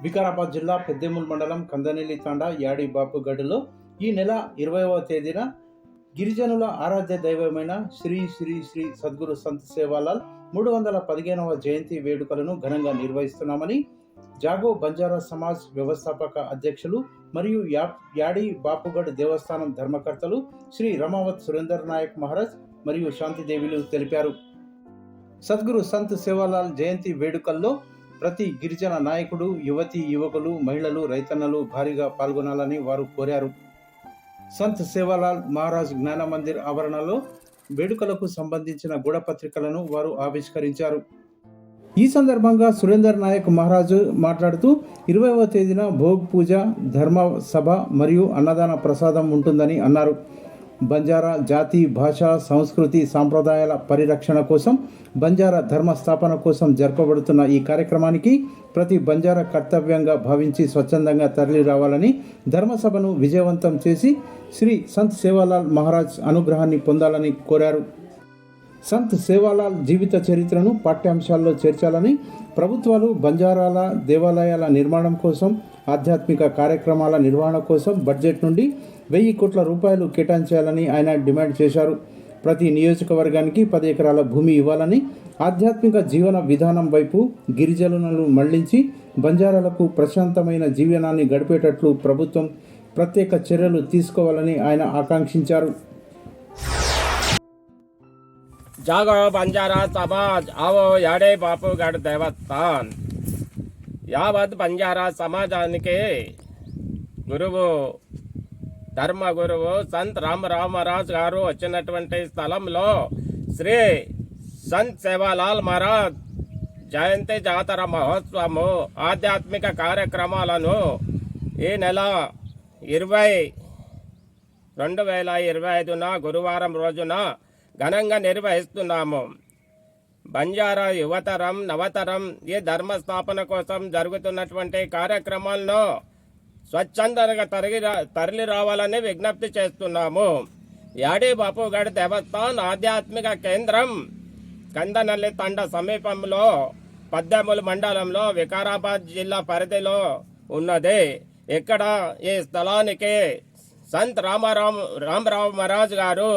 వికారాబాద్ జిల్లా పెద్దేముల్ మండలం కందనెల్లి తాండా యాడి బాపుగడ్డలో ఈ నెల 20వ తేదీన గిరిజనుల ఆరాధ్య దైవమైన శ్రీ శ్రీ శ్రీ సద్గురు సంత్ సేవాలాల్ 315వ జయంతి వేడుకలను ఘనంగా నిర్వహిస్తున్నామని జాగో బంజారా సమాజ్ వ్యవస్థాపక అధ్యక్షులు మరియు యాడి బాపుగఢ్ దేవస్థానం ధర్మకర్తలు శ్రీ రమావత్ సురేందర్ నాయక్ మహారాజ్ మరియు శాంతిదేవిలు తెలిపారు. సద్గురు సంత్ సేవాలాల్ జయంతి వేడుకల్లో ప్రతి గిరిజన నాయకుడు, యువతి యువకులు, మహిళలు, రైతన్నలు భారీగా పాల్గొనాలని వారు కోరారు. సంత్ సేవాలాల్ మహారాజ్ జ్ఞాన మందిర్ ఆవరణలో వేడుకలకు సంబంధించిన గూఢపత్రికలను వారు ఆవిష్కరించారు. ఈ సందర్భంగా సురేందర్ నాయక్ మహారాజు మాట్లాడుతూ 20వ తేదీన భోగ్ పూజ, ధర్మ సభ మరియు అన్నదాన ప్రసాదం ఉంటుందని అన్నారు. బంజారా జాతి, భాష, సంస్కృతి, సాంప్రదాయాల పరిరక్షణ కోసం, బంజారా ధర్మ స్థాపన కోసం జరపబడుతున్న ఈ కార్యక్రమానికి ప్రతి బంజారా కర్తవ్యంగా భావించి స్వచ్ఛందంగా తరలి రావాలని, ధర్మసభను విజయవంతం చేసి శ్రీ సంత్ సేవాలాల్ మహారాజ్ అనుగ్రహాన్ని పొందాలని కోరారు. సంత్ సేవాలాల్ జీవిత చరిత్రను పాఠ్యాంశాల్లో చేర్చాలని, ప్రభుత్వాలు బంజారాల దేవాలయాల నిర్మాణం కోసం, ఆధ్యాత్మిక కార్యక్రమాల నిర్వహణ కోసం బడ్జెట్ నుండి 1000 కోట్ల రూపాయలు కేటాయించాలని ఆయన డిమాండ్ చేశారు. ప్రతి నియోజకవర్గానికి 10 ఎకరాల భూమి ఇవ్వాలని, ఆధ్యాత్మిక జీవన విధానం వైపు గిరిజనులను మళ్లించి బంజారాలకు ప్రశాంతమైన జీవనాన్ని గడిపేటట్లు ప్రభుత్వం ప్రత్యేక చర్యలు తీసుకోవాలని ఆయన ఆకాంక్షించారు. జాగో బంజారా సమాజ్ ఆవో యాడే బాపుగఢ్ దేవస్థాన్ యావత్ బంజారా సమాజానికి గురువు, ధర్మ గురువు సంత్ రామరాజ్ గారు వచ్చినటువంటి స్థలంలో శ్రీ సంత్ సేవాలాల్ మహారాజ్ జయంతి జాతర మహోత్సవము ఆధ్యాత్మిక కార్యక్రమాలను ఈ నెల 20/20/2025 గురువారం రోజున ఘనంగా నిర్వహిస్తున్నాము. బంజారా యువతరం, నవతరం ఈ ధర్మస్థాపన కోసం జరుగుతున్నటువంటి కార్యక్రమాలను స్వచ్ఛందంగా తరలి రావాలని విజ్ఞప్తి చేస్తున్నాము. యాడి బాపుగఢ్ దేవస్థాన్ ఆధ్యాత్మిక కేంద్రం కందనల్లి తండ సమీపంలో పెద్దేముల్ మండలంలో వికారాబాద్ జిల్లా పరిధిలో ఉన్నది. ఇక్కడ ఈ స్థలానికి సంత్ రామరావు మహారాజ్ గారు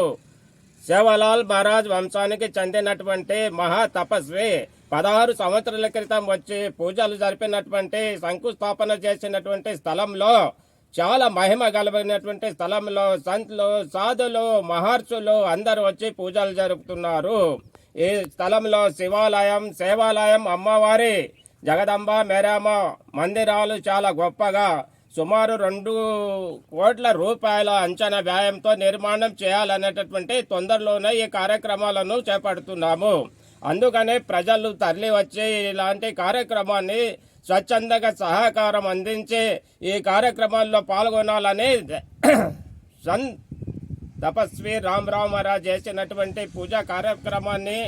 సేవాలాల్ మహారాజ్ వంశానికి చెందినటువంటి మహా తపస్వి 16 సంవత్సరాల క్రితం వచ్చి పూజలు జరిపినటువంటి, శంకుస్థాపన చేసినటువంటి స్థలంలో, చాలా మహిమ కలిగినటువంటి స్థలంలో సంతులు, సాధులు, మహర్షులు అందరూ వచ్చి పూజలు జరుపుతున్నారు. ఈ స్థలంలో సేవాలయం, అమ్మవారి జగదంబ, మేరామ మందిరాలు చాలా గొప్పగా సుమారు 2 కోట్ల రూపాయల అంచనా వ్యయంతో నిర్మాణం చేయాలనేటటువంటి తొందరలోనే ఈ కార్యక్రమాలను చేపడుతున్నాము. అందుకనే ప్రజలు తరలి వచ్చి ఇలాంటి కార్యక్రమాన్ని స్వచ్ఛందంగా సహకారం అందించి ఈ కార్యక్రమాల్లో పాల్గొనాలని సంత్ తపస్వి రామరావు మహారాజ్ చేసినటువంటి పూజా కార్యక్రమాన్ని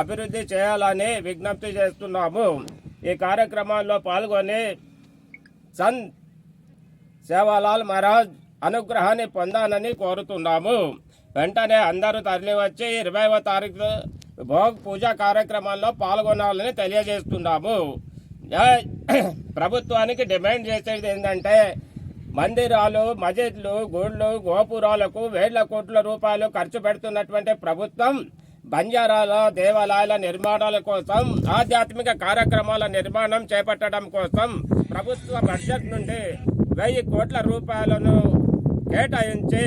అభివృద్ధి చేయాలని విజ్ఞప్తి చేస్తున్నాము. ఈ కార్యక్రమాల్లో పాల్గొని సంత్ సేవాలాల్ మహారాజ్ అనుగ్రహాన్ని పొందాలని కోరుతున్నాము. వెంటనే అందరూ తరలి వచ్చి 20వ తారీఖు భోగ్ పూజా కార్యక్రమాల్లో పాల్గొనాలని తెలియజేస్తున్నాము. ప్రభుత్వానికి డిమాండ్ చేసేది ఏంటంటే, మందిరాలు, మసీదులు, గుళ్ళు, గోపురాలకు 1000 కోట్ల రూపాయలు ఖర్చు పెడుతున్నటువంటి ప్రభుత్వం బంజారాల దేవాలయాల నిర్మాణాల కోసం, ఆధ్యాత్మిక కార్యక్రమాల నిర్మాణం చేపట్టడం కోసం ప్రభుత్వ బడ్జెట్ నుండి 1000 కోట్ల రూపాయలను కేటాయించి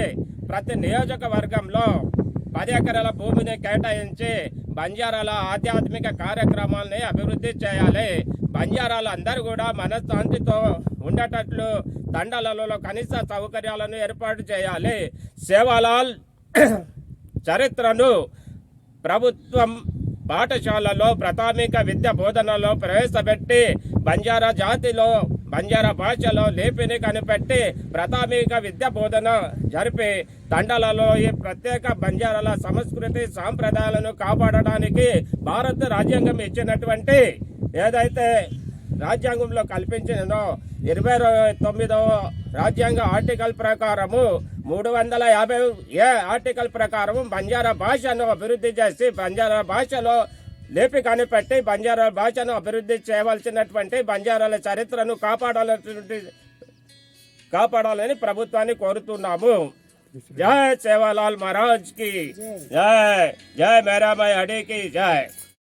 ప్రతి నియోజకవర్గంలో 10 ఎకరాల భూమిని కేటాయించి బంజారాల ఆధ్యాత్మిక కార్యక్రమాలని అభివృద్ధి చేయాలి. బంజారాలు అందరూ కూడా మనశ్శాంతితో ఉండేటట్లు తండాలలో కనీస సౌకర్యాలను ఏర్పాటు చేయాలి. సేవాలాల్ చరిత్రను ప్రభుత్వం పాఠశాలలో ప్రాథమిక విద్య బోధనలో ప్రవేశపెట్టి బంజారా జాతిలో, బంజారా భాషలో లిపిని కనిపెట్టి ప్రాథమిక విద్య బోధన జరిపి తండాలలో ఈ ప్రత్యేక బంజారాల సంస్కృతి సాంప్రదాయాలను కాపాడడానికి భారత రాజ్యాంగం ఇచ్చినటువంటి ఏదైతే రాజ్యాంగంలో కల్పించినో 29వ రాజ్యాంగ ఆర్టికల్ ప్రకారము 350 ఆర్టికల్ ప్రకారం బంజారా భాషను అభివృద్ధి చేసి బంజారా భాషలో లేపి కనిపెట్టి బంజారా భాషను అభివృద్ధి చేయవలసినటువంటి బంజారాల చరిత్రను కాపాడాలని ప్రభుత్వాన్ని కోరుతున్నాము. జై సేవాలాల్ మహారాజ్ కి జై, జై మేరాబాయి అడీ కి జై.